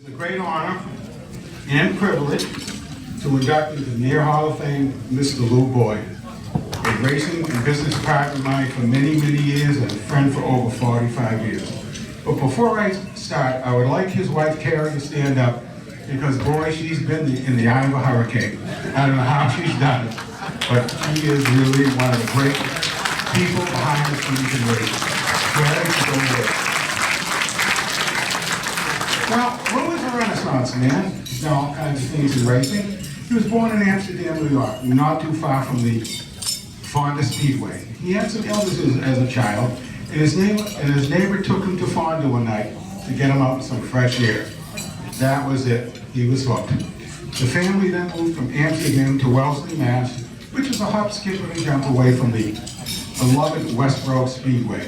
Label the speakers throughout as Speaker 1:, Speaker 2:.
Speaker 1: It's a great honor and privilege to induct into the Near Hall of Fame Mr. Lou Boyd, a racing and business partner of mine for many, many years and a friend for over 45 years. But before I start, I would like his wife, Carrie, to stand up because, boy, she's been in the eye of a hurricane. I don't know how she's done it, but she is really one of the great people behind the scenes in racing. Carrie, go away. Well, Lou was a Renaissance man. He's done all kinds of things in racing. He was born in Amsterdam, New York, not too far from the Fonda Speedway. He had some illnesses as a child, and his neighbor took him to Fonda one night to get him out in some fresh air. That was it. He was hooked. The family then moved from Amsterdam to Wellesley, Mass., which is a hop, skip, and a jump away from the beloved Westboro Speedway.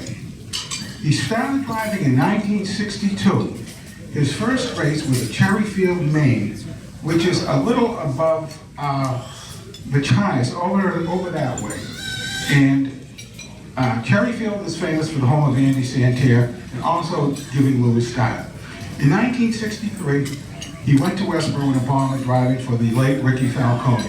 Speaker 1: He started driving in 1962. His first race was at Cherryfield, Maine, which is a little above the Chias, over that way. And Cherryfield is famous for the home of Andy Santerre and also giving Lou his style. In 1963, he went to Westboro in a bomber driving for the late Ricky Falcone.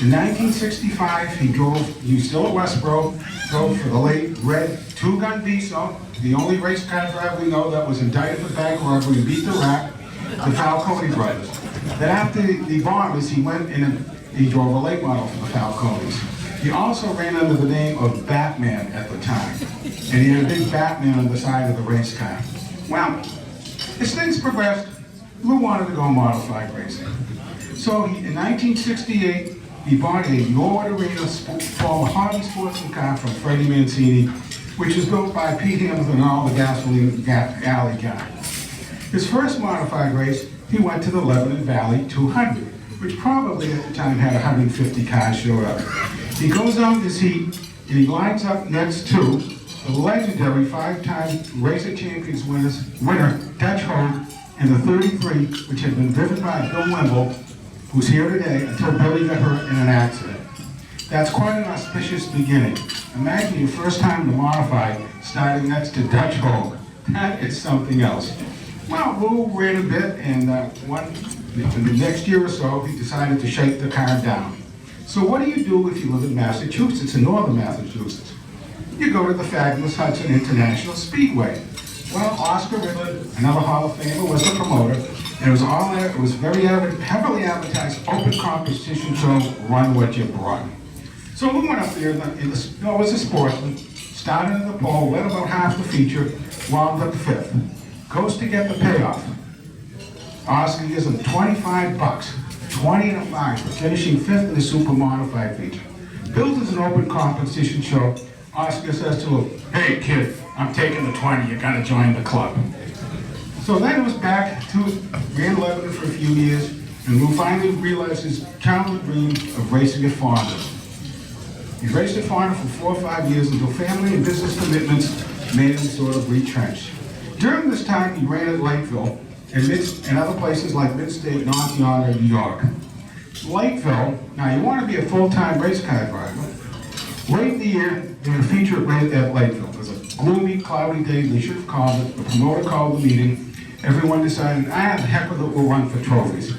Speaker 1: In 1965, he was still at Westboro, drove for the late red two-gun diesel, the only race car driver we know that was indicted for bank robbery and beat the rap, the Falcone brothers. Then after the bombers, he went and he drove a late model for the Falcones. He also ran under the name of Batman at the time, and he had a big Batman on the side of the race car. Well, as things progressed, Lou wanted to go modified racing. So in 1968, he bought a Norwood Arena former Harley sportsman car from Freddie Mancini, which was built by Pete Hamilton and all the gasoline alley guys. His first modified race, he went to the Lebanon Valley 200, which probably at the time had 150 cars showed up. He goes out this heat, and he lines up next to the legendary five-time Racer Champions winner, Dutch Hogue, and the 33, which had been driven by Bill Wimble, who's here today, until Billy got hurt in an accident. That's quite an auspicious beginning. Imagine your first time in the modified starting next to Dutch Hogue. That is something else. Well, Lou ran a bit, and in the next year or so, he decided to shake the car down. So what do you do if you live in Massachusetts, in northern Massachusetts? You go to the fabulous Hudson International Speedway. Well, Oscar Riddler, another Hall of Famer, was the promoter, and it was very heavily advertised open competition show, run what you brought. So Lou went up there, it was a sportsman, started in the pole, led about half the feature, wound up fifth. Goes to get the payoff. Oscar gives him $25, 20 and a 5 for finishing fifth in the super modified feature. Billed as an open competition show, Oscar says to him, "Hey kid, I'm taking the 20, you gotta join the club." So then it was back to ran Lebanon for a few years, and Lou finally realized his childhood dream of racing at Fonda. He raced at Fonda for 4 or 5 years until family and business commitments made him sort of retrench. During this time, he ran at Lakeville and other places like Midstate, North New York. Lakeville, now you want to be a full-time race car driver. Late in the year, they had a feature at Lakeville. It was a gloomy, cloudy day. They should have called it. The promoter called the meeting. Everyone decided, the heck with it, we'll run for trophies.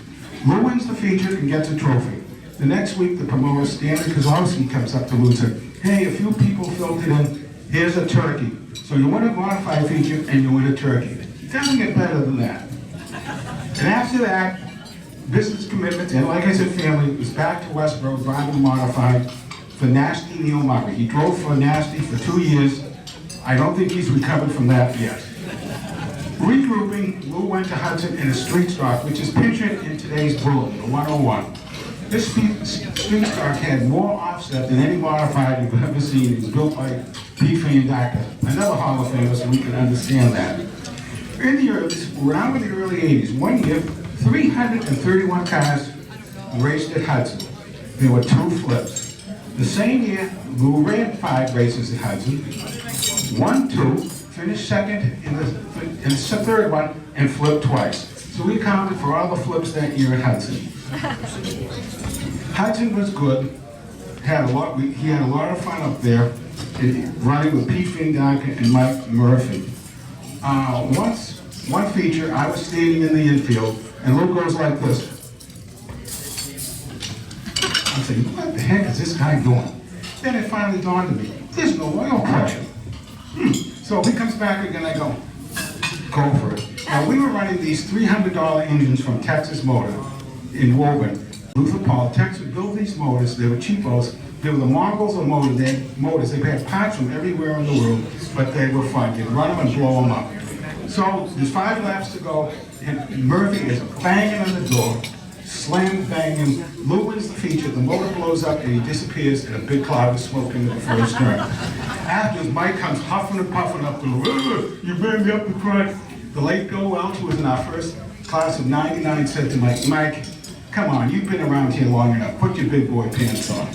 Speaker 1: Lou wins the feature and gets a trophy. The next week, the promoter, Stanley Kozlowski, comes up to Lou and said, "Hey, a few people filtered in. Here's a turkey. So you win a modified feature and you win a turkey." It doesn't get better than that. And after that, business commitments, and like I said, family, was back to Westboro, driving modified for Nasty Neil Murray. He drove for Nasty for 2 years. I don't think he's recovered from that yet. Regrouping, Lou went to Hudson in a street stock, which is pictured in today's bulletin, the 101. This street stock had more offset than any modified you've ever seen. It was built by Pete Van Dyke, another Hall of Famer, so we can understand that. Around in the early 80s, one year, 331 cars raced at Hudson. There were 2 flips. The same year, Lou ran 5 races at Hudson, won 2, finished second in the third one, and flipped twice. So we counted for all the flips that year at Hudson. Hudson was good. He had a lot of fun up there, running with Pete Van Dyke and Mike Murphy. Once one feature, I was standing in the infield, and Lou goes like this. I'm saying, what the heck is this guy doing? Then it finally dawned on me, there's no oil pressure. So he comes back again, I go for it. Now we were running these $300 engines from Texas Motor in Woburn. Luther Paul, Texas built these motors, they were cheapos. They were the Mongols of motors. They had parts from everywhere in the world, but they were fun. You'd run them and blow them up. So there's 5 laps to go, and Murphy is banging on the door, slam banging. Lou wins the feature, the motor blows up, and he disappears in a big cloud of smoke into the first turn. Afterwards, Mike comes huffing and puffing up the road. You banged me up the crack. The late Bill Welch, who was in our first class of '99, said to Mike, come on, you've been around here long enough. Put your big boy pants on.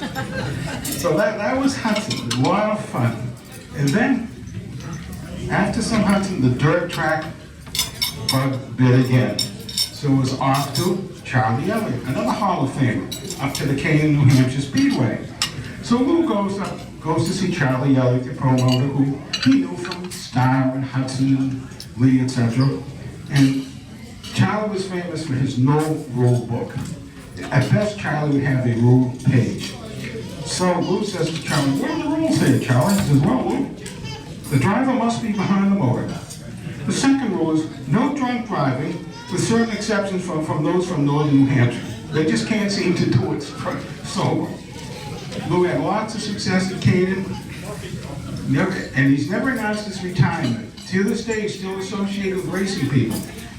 Speaker 1: So that was Hudson. A lot of fun. And then, after some Hudson, the dirt track bug bit again. So it was off to Charlie Elliott, another Hall of Famer, up to the Canaan, New Hampshire Speedway. So Lou goes to see Charlie Elliott, the promoter, who he knew from Star and Hudson, Lee, etc. And Charlie was famous for his no-rule book. At best, Charlie would have a rule page. So Lou says to Charlie, what are the rules here, Charlie? He says, well, Lou, the driver must be behind the motor. The second rule is no drunk driving, with certain exceptions from those from northern New Hampshire. They just can't seem to do it sober. Lou had lots of success at Canaan, and he's never announced his retirement. To this day, he's still associated with racing people.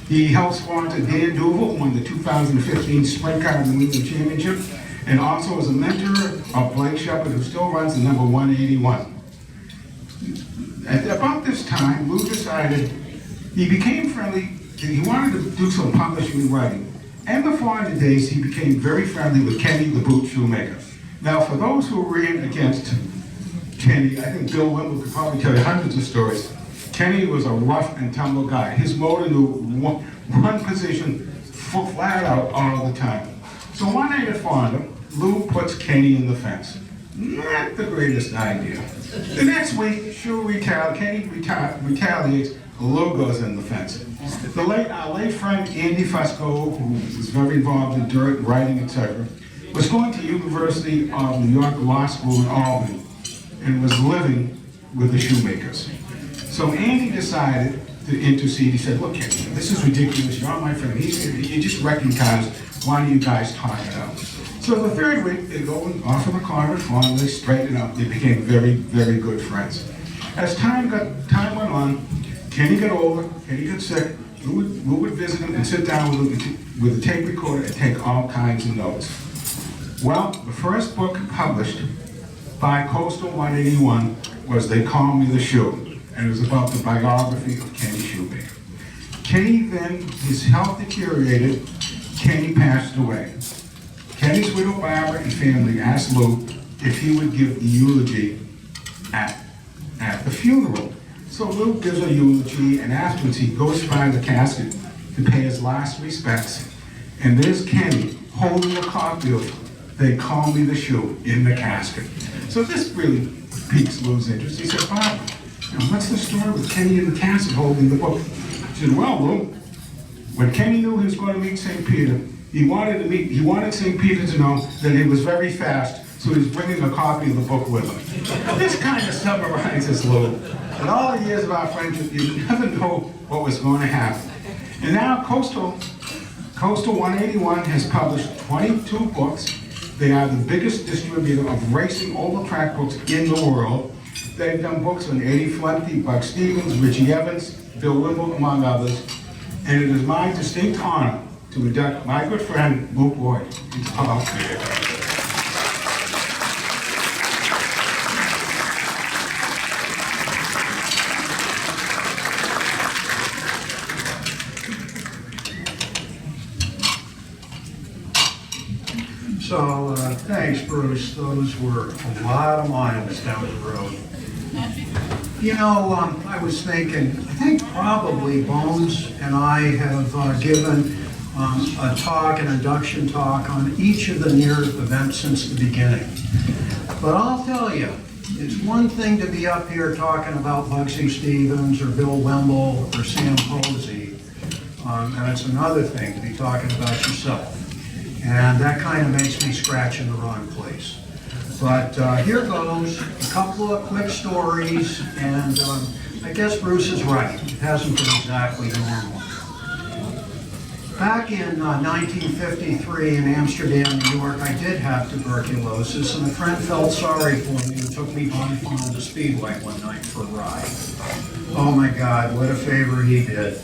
Speaker 1: He helped sponsor Dan Duval, won the 2015 Sprint Car in the New England Championship, and also was a mentor of Blake Shepard, who still runs the number 181. At about this time, Lou decided he became friendly. He wanted to do some publishing and writing. And the following days, he became very friendly with Kenny the Boot Shoemaker. Now, for those who ran against Kenny, I think Bill Wimble could probably tell you hundreds of stories. Kenny was a rough and tumble guy. His motor knew one position flat out all the time. So one night at Fonda, Lou puts Kenny in the fence. Not the greatest idea. The next week, Kenny retaliates, Lou goes in the fence. Our late friend Andy Fusco, who was very involved in dirt, writing, etc., was going to University of New York Law School in Albany and was living with the Shoemakers. So Andy decided to intercede. He said, look, Kenny, this is ridiculous. You're my friend. He said, you just wrecking cars. Why don't you guys talk it out? So the third week, they go off in the car and phone, they straighten it up. They became very, very good friends. As time went on, Kenny got older, Kenny got sick. Lou would visit him and sit down with a tape recorder and take all kinds of notes. Well, the first book published by Coastal 181 was They Call Me the Shoe. And it was about the biography of Kenny Shoemaker. Kenny then, his health deteriorated, Kenny passed away. Kenny's widow Barbara and family asked Lou if he would give the eulogy at the funeral. So Lou gives a eulogy, and afterwards he goes by the casket to pay his last respects. And there's Kenny holding a copy of They Call Me the Shoe in the casket. So this really piques Lou's interest. He said, Barbara, what's the story with Kenny in the casket holding the book? She said, well, Lou, when Kenny knew he was going to meet St. Peter, he wanted St. Peter to know that he was very fast, so he was bringing a copy of the book with him. This kind of summarizes Lou. In all the years of our friendship, you never know what was going to happen. And now Coastal 181 has published 22 books. They are the biggest distributor of racing oval track books in the world. They've done books on Eddie Flemke, Buck Stevens, Richie Evans, Bill Wimble, among others. And it is my distinct honor to induct my good friend, Luke Boyd, into Hall of Fame.
Speaker 2: So, thanks, Bruce. Those were a lot of miles down the road. You know, I was thinking, I think probably Bones and I have given a talk, an induction talk, on each of the near events since the beginning. But I'll tell you, it's one thing to be up here talking about Bugsy Stevens or Bill Wimble or Sam Posey. And it's another thing to be talking about yourself. And that kind of makes me scratch in the wrong place. But here goes a couple of quick stories, and I guess Bruce is right. It hasn't been exactly normal. Back in 1953 in Amsterdam, New York, I did have tuberculosis, and a friend felt sorry for me and took me on the Speedway one night for a ride. Oh my God, what a favor he did.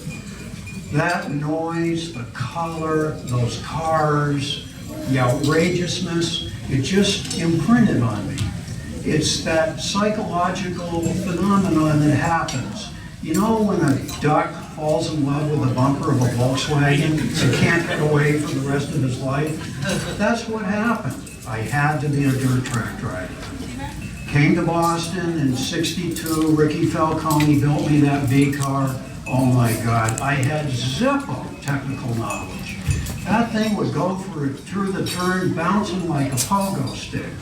Speaker 2: That noise, the color, those cars, the outrageousness, it just imprinted on me. It's that psychological phenomenon that happens. You know when a duck falls in love with the bumper of a Volkswagen and can't get away for the rest of his life? That's what happened. I had to be a dirt track driver. Came to Boston in '62, Ricky Falcone built me that V car. Oh my God, I had zippo technical knowledge. That thing would go through the turn bouncing like a pogo stick.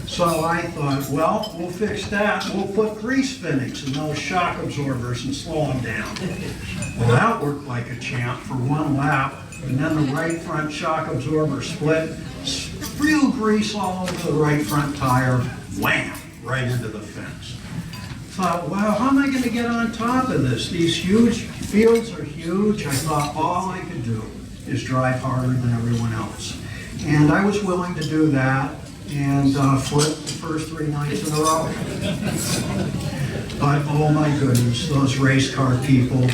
Speaker 2: So I thought, well, we'll fix that. We'll put grease fittings in those shock absorbers and slow them down. Well, that worked like a champ for one lap, and then the right front shock absorber split, real grease all over the right front tire, wham, right into the fence. Thought, wow, how am I going to get on top of this? These huge fields are huge. I thought all I could do is drive harder than everyone else. And I was willing to do that and flip the first 3 nights in a row. But oh my goodness, those race car people.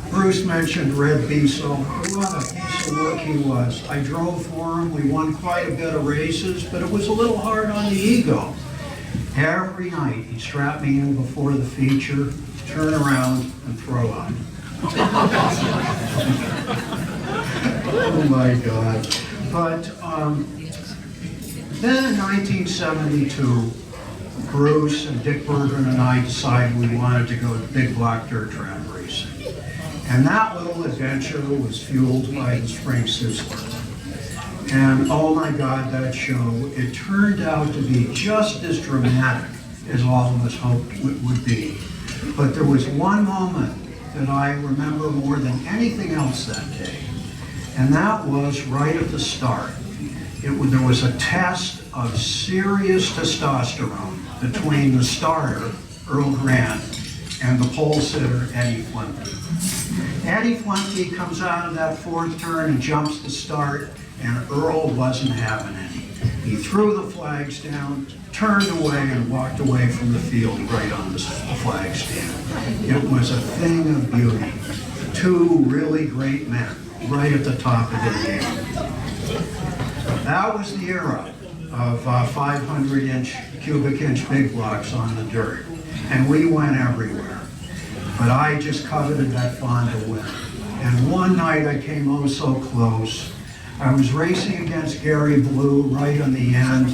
Speaker 2: Bruce mentioned Red Beso. What a piece of work he was. I drove for him. We won quite a bit of races, but it was a little hard on the ego. Every night he'd strap me in before the feature, turn around, and throw up. Oh my God. But then in 1972, Bruce and Dick Bergen and I decided we wanted to go to big block dirt track racing. And that little adventure was fueled by the Spring Sizzler. And oh my God, that show, it turned out to be just as dramatic as all of us hoped it would be. But there was one moment that I remember more than anything else that day. And that was right at the start. There was a test of serious testosterone between the starter, Earl Grant, and the pole sitter, Eddie Flinty. Eddie Flinty comes out of that fourth turn and jumps to start, and Earl wasn't having any. He threw the flags down, turned away, and walked away from the field right on the flag stand. It was a thing of beauty. 2 really great men right at the top of their game. That was the era of 500-inch, cubic-inch big blocks on the dirt, and we went everywhere. But I just coveted that Fonda win. And one night I came oh so close. I was racing against Gary Blue right on the end,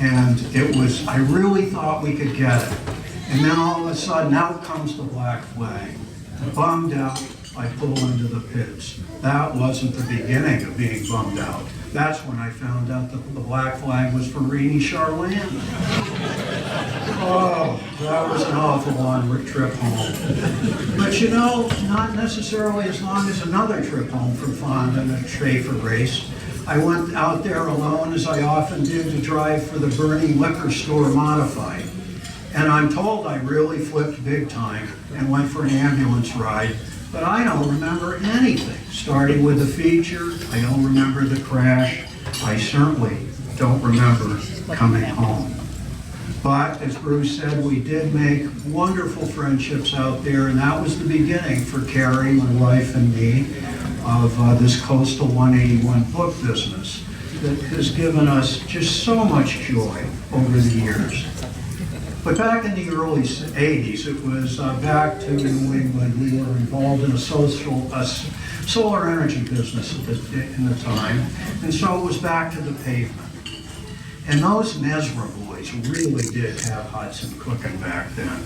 Speaker 2: and I really thought we could get it. And then all of a sudden, out comes the black flag. Bummed out, I pull into the pits. That wasn't the beginning of being bummed out. That's when I found out that the black flag was for Renee Charland. Oh, that was an awful long trip home. But you know, not necessarily as long as another trip home from Fonda and a Schaefer race. I went out there alone, as I often did, to drive for the Burning Liquor Store Modified. And I'm told I really flipped big time and went for an ambulance ride. But I don't remember anything, starting with the feature. I don't remember the crash. I certainly don't remember coming home. But as Bruce said, we did make wonderful friendships out there, and that was the beginning for Carrie, my wife, and me of this Coastal 181 book business that has given us just so much joy over the years. But back in the early 80s, it was back to New England. We were involved in a solar energy business in the time, and so it was back to the pavement. And those Mesra boys really did have Hudson cooking back then.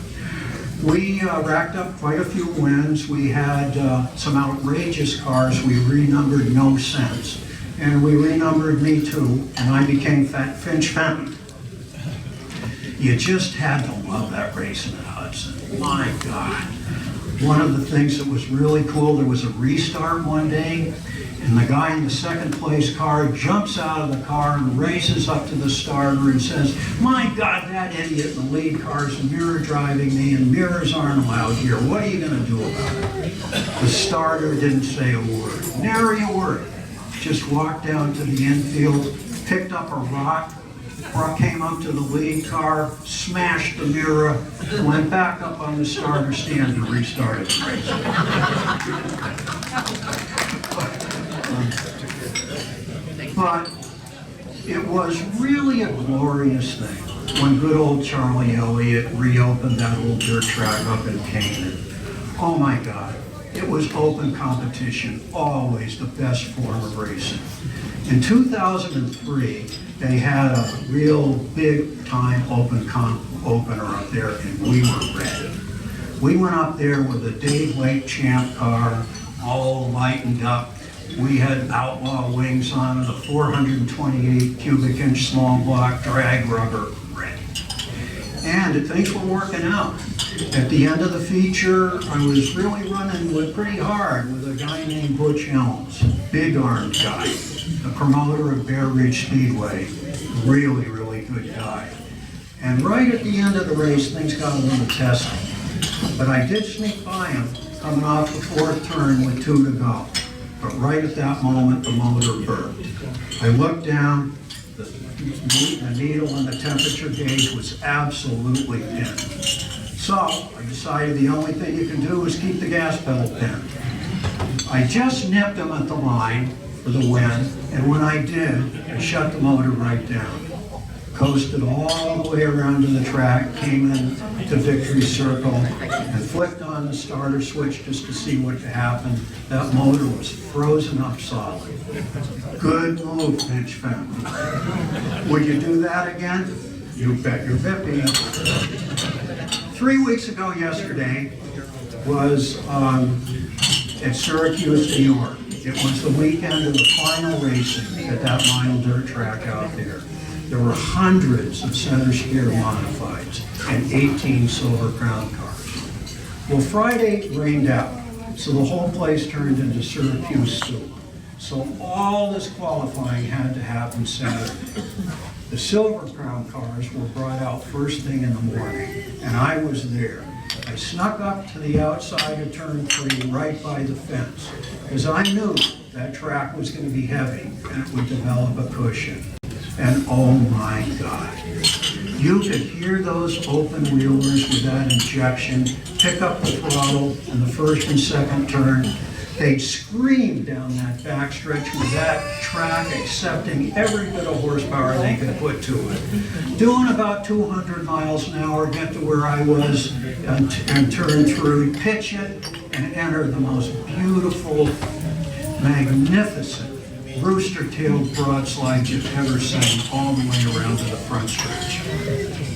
Speaker 2: We racked up quite a few wins. We had some outrageous cars. We renumbered No Sense, and we renumbered Me Too, and I became Finch Fenton. You just had to love that racing at Hudson. Hudson. My God. One of the things that was really cool, there was a restart one day, and the guy in the second place car jumps out of the car and races up to the starter and says, "My God, that idiot in the lead car is mirror driving me, and mirrors aren't allowed here. What are you going to do about it?" The starter didn't say a word, nary a word. Just walked down to the infield, picked up a rock, came up to the lead car, smashed the mirror, went back up on the starter stand and restarted the race. But it was really a glorious thing when good old Charlie Elliott reopened that old dirt track up in Canaan. Oh my God, it was open competition, always the best form of racing. In 2003, they had a real big time opener up there, and we were ready. We went up there with a Dave Lake Champ car, all lightened up. We had Outlaw wings on it, a 428 cubic inch small block drag rubber, ready. And things were working out. At the end of the feature, I was really running pretty hard with a guy named Butch Elms, big armed guy, the promoter of Bear Ridge Speedway, really, really good guy. And right at the end of the race, things got a little testy. But I did sneak by him coming off the fourth turn with 2 to go. But right at that moment, the motor burped. I looked down, the needle and the temperature gauge was absolutely pinned. So I decided the only thing you can do is keep the gas pedal pinned. I just nipped him at the line for the win, and when I did, I shut the motor right down. Coasted all the way around to the track, came in to Victory Circle, and flicked on the starter switch just to see what happened. That motor was frozen up solid. Good move, Finch family. Would you do that again? You bet your Vippy. 3 weeks ago yesterday was at Syracuse, New York. It was the weekend of the final racing at that mile dirt track out there. There were hundreds of center steer modifieds and 18 Silver Crown cars. Well, Friday rained out, so the whole place turned into Syracuse soup. So all this qualifying had to happen Saturday. The Silver Crown cars were brought out first thing in the morning, and I was there. I snuck up to the outside of turn 3 right by the fence, because I knew that track was going to be heavy and it would develop a cushion. And oh my God, you could hear those open wheelers with that injection pick up the throttle in the first and second turn. They'd scream down that backstretch with that track accepting every bit of horsepower they could put to it. Doing about 200 miles an hour, get to where I was and turn through, pitch it, and enter the most beautiful, magnificent rooster-tailed broadslide you've ever seen all the way around to the front stretch.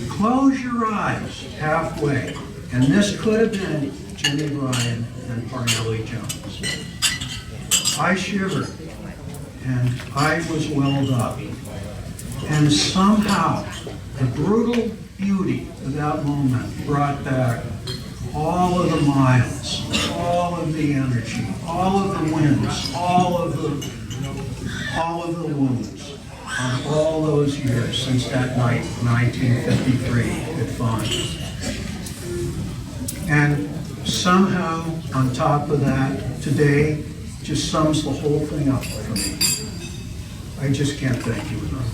Speaker 2: Close your eyes halfway, and this could have been Jimmy Bryan and Parnelli Jones. I shivered, and I was welled up. And somehow, the brutal beauty of that moment brought back all of the miles, all of the energy, all of the wins, all of the wounds on all those years since that night, 1953 at Fonda. And somehow, on top of that, today just sums the whole thing up for me. I just can't thank you enough.